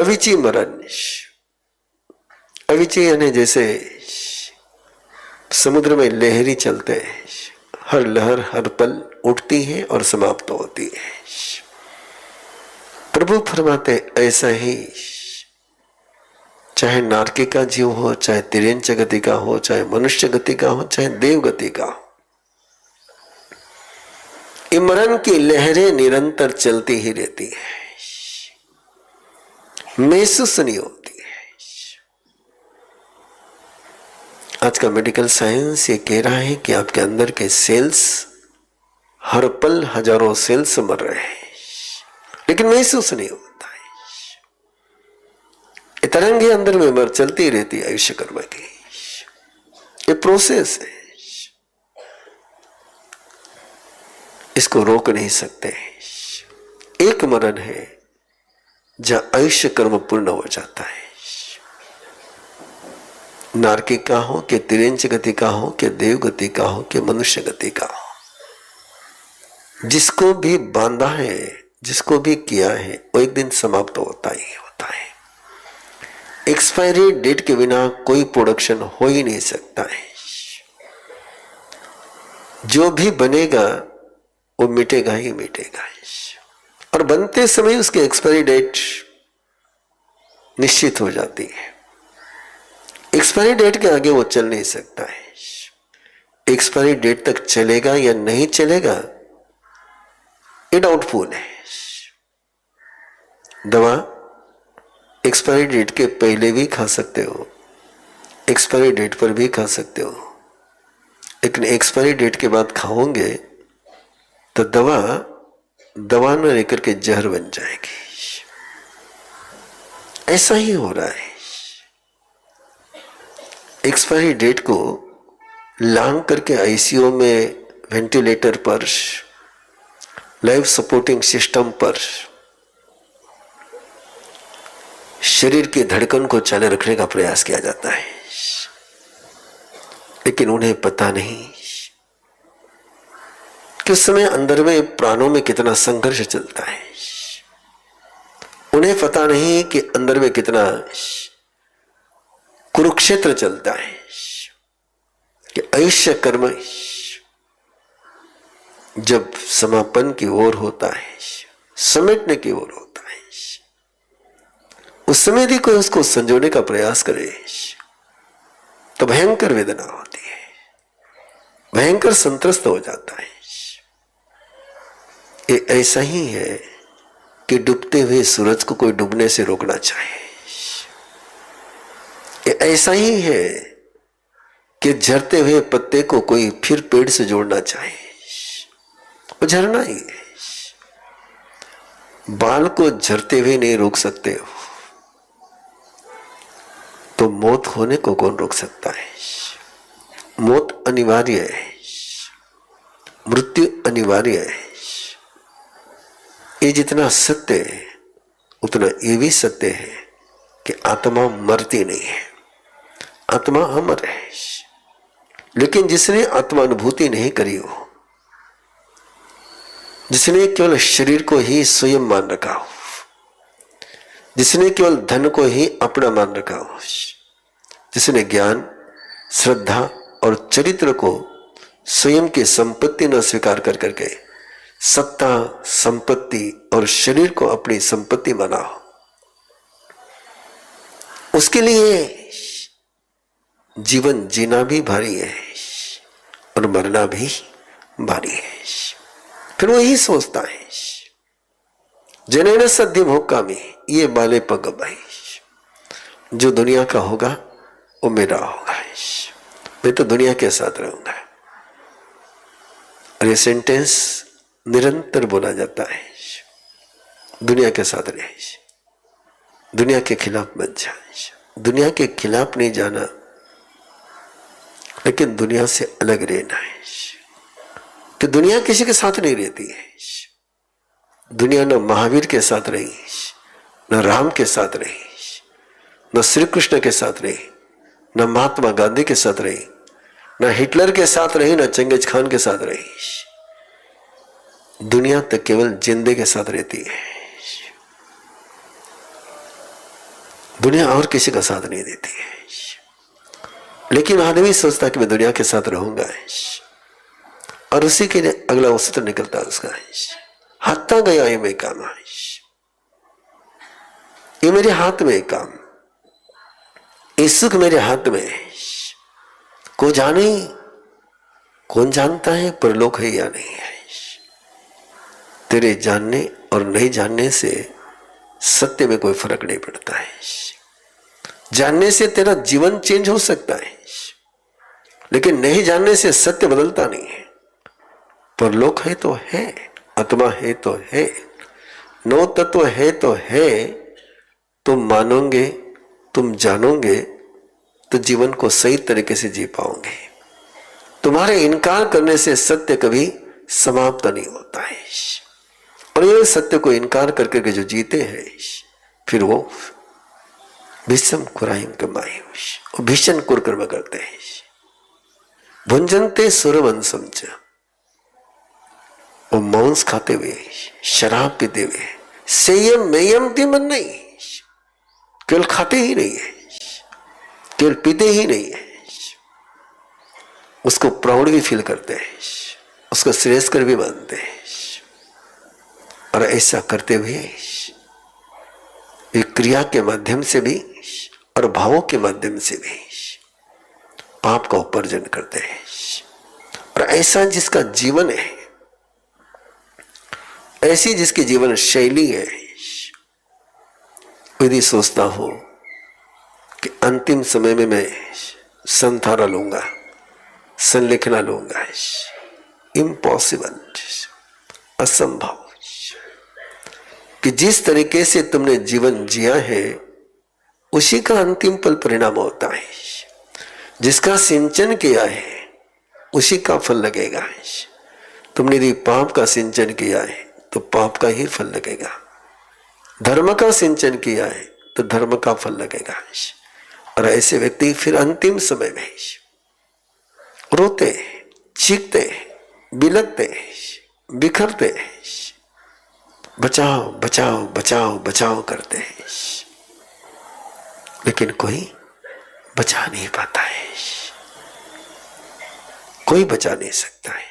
अविची मरण। अविची यानी जैसे समुद्र में लहरी चलते हैं, हर लहर हर पल उठती है और समाप्त होती है। प्रभु फरमाते ऐसा ही, चाहे नारकी का जीव हो, चाहे तिर्यंच गति का हो, चाहे मनुष्य गति का हो, चाहे देव गति का हो, मरण की लहरें निरंतर चलती ही रहती है, महसूस नहीं होती है। आज का मेडिकल साइंस ये कह रहा है कि आपके अंदर के सेल्स हर पल हजारों सेल्स मर रहे हैं, लेकिन महसूस नहीं होता है। ये तरंगे अंदर में मर चलती रहती है आयुष्य कर्म की, ये प्रोसेस है, इसको रोक नहीं सकते। एक मरण है जहां आयुष्य कर्म पूर्ण हो जाता है, नारकी का हो कि तिर्यंच गति का हो कि देव गति का हो कि मनुष्य गति का हो, जिसको भी बांधा है, जिसको भी किया है, वो एक दिन समाप्त होता ही होता है। एक्सपायरी डेट के बिना कोई प्रोडक्शन हो ही नहीं सकता है। जो भी बनेगा वो मिटेगा ही मिटेगा, और बनते समय उसकी एक्सपायरी डेट निश्चित हो जाती है। एक्सपायरी डेट के आगे वो चल नहीं सकता है। एक्सपायरी डेट तक चलेगा या नहीं चलेगा ये डाउटफुल है। दवा एक्सपायरी डेट के पहले भी खा सकते हो, एक्सपायरी डेट पर भी खा सकते हो, लेकिन एक्सपायरी डेट के बाद खाओगे तो दवा न लेकर के जहर बन जाएगी। ऐसा ही हो रहा है। एक्सपायरी डेट को लांग करके आईसीयू में, वेंटिलेटर पर, लाइफ सपोर्टिंग सिस्टम पर शरीर की धड़कन को चालू रखने का प्रयास किया जाता है, लेकिन उन्हें पता नहीं कि उस समय अंदर में प्राणों में कितना संघर्ष चलता है। उन्हें पता नहीं कि अंदर में कितना कुरुक्षेत्र चलता है, कि आयुष्य कर्म जब समापन की ओर होता है, समेटने की ओर होता है, उस समय भी कोई उसको संजोने का प्रयास करे तो भयंकर वेदना होती है, भयंकर संत्रस्त हो जाता है। ये ऐसा ही है कि डूबते हुए सूरज को कोई डूबने से रोकना चाहे। ये ऐसा ही है कि झरते हुए पत्ते को कोई फिर पेड़ से जोड़ना चाहे, वो झरना ही है। बाल को झरते हुए नहीं रोक सकते हो, तो मौत होने को कौन रोक सकता है? मौत अनिवार्य है, मृत्यु अनिवार्य है। ये जितना सत्य है उतना ये भी सत्य है कि आत्मा मरती नहीं है, आत्मा अमर है। लेकिन जिसने आत्मा अनुभूति नहीं करी हो, जिसने केवल शरीर को ही स्वयं मान रखा हो, जिसने केवल धन को ही अपना मान रखा हो, जिसने ज्ञान, श्रद्धा और चरित्र को स्वयं की संपत्ति न स्वीकार कर करके सत्ता, संपत्ति और शरीर को अपनी संपत्ति माना हो, उसके लिए जीवन जीना भी भारी है और मरना भी भारी है। फिर वो यही सोचता है, जनेन सद्य भोकामी ये बाले पग भाई, जो दुनिया का होगा वो मेरा होगा, मैं तो दुनिया के साथ रहूंगा। और ये सेंटेंस निरंतर बोला जाता है, दुनिया के साथ रहे, दुनिया के खिलाफ मत जा। दुनिया के खिलाफ नहीं जाना, लेकिन दुनिया से अलग रहना है। कि दुनिया किसी के साथ नहीं रहती है। दुनिया न महावीर के साथ रही, न राम के साथ रही, न श्री कृष्ण के साथ रही, न महात्मा गांधी के साथ रही, न हिटलर के साथ रही, न चंगेज खान के साथ रही। दुनिया तो केवल जिंदे के साथ रहती है। दुनिया और किसी का साथ नहीं देती है, लेकिन आदमी सोचता कि मैं दुनिया के साथ रहूंगा और उसी के लिए अगला वस्त्र निकलता है उसका, हाथा गया ये मैं काम, ये मेरे हाथ में काम, ये सुख मेरे हाथ में है। को जाने, कौन जानता है परलोक है या नहीं है। तेरे जानने और नहीं जानने से सत्य में कोई फर्क नहीं पड़ता है। जानने से तेरा जीवन चेंज हो सकता है, लेकिन नहीं जानने से सत्य बदलता नहीं है। परलोक है तो है, आत्मा है तो है, नौ तत्व है तो है। तुम मानोगे, तुम जानोगे तो जीवन को सही तरीके से जी पाओगे। तुम्हारे इनकार करने से सत्य कभी समाप्त नहीं होता है। और ये सत्य को इनकार करके जो जीते हैं फिर वो भीषम कुराइम कमाई, भीषण कुरकर्म करते हैं। भुंजनते सुरवंशम च, वो मांस खाते हुए, शराब पीते हुए, संयम मेयम मन नहीं, केवल खाते ही नहीं है, केवल पीते ही नहीं है, उसको प्राउड भी फील करते हैं, उसको श्रेयस्कर भी मानते हैं। और ऐसा करते हुए एक क्रिया के माध्यम से भी और भावों के माध्यम से भी पाप का उपार्जन करते हैं। और ऐसा जिसका जीवन है, ऐसी जिसकी जीवन शैली है, यदि सोचता हो कि अंतिम समय में मैं संथारा लूंगा, संलेखना लूंगा, इम्पॉसिबल, असंभव। कि जिस तरीके से तुमने जीवन जिया है उसी का अंतिम पल परिणाम होता है। जिसका सिंचन किया है उसी का फल लगेगा। तुमने यदि पाप का सिंचन किया है तो पाप का ही फल लगेगा, धर्म का सिंचन किया है तो धर्म का फल लगेगा। और ऐसे व्यक्ति फिर अंतिम समय में रोते, चीखते, बिलखते, बिखरते, बचाओ बचाओ बचाओ बचाओ करते हैं, लेकिन कोई बचा नहीं पाता है, कोई बचा नहीं सकता है।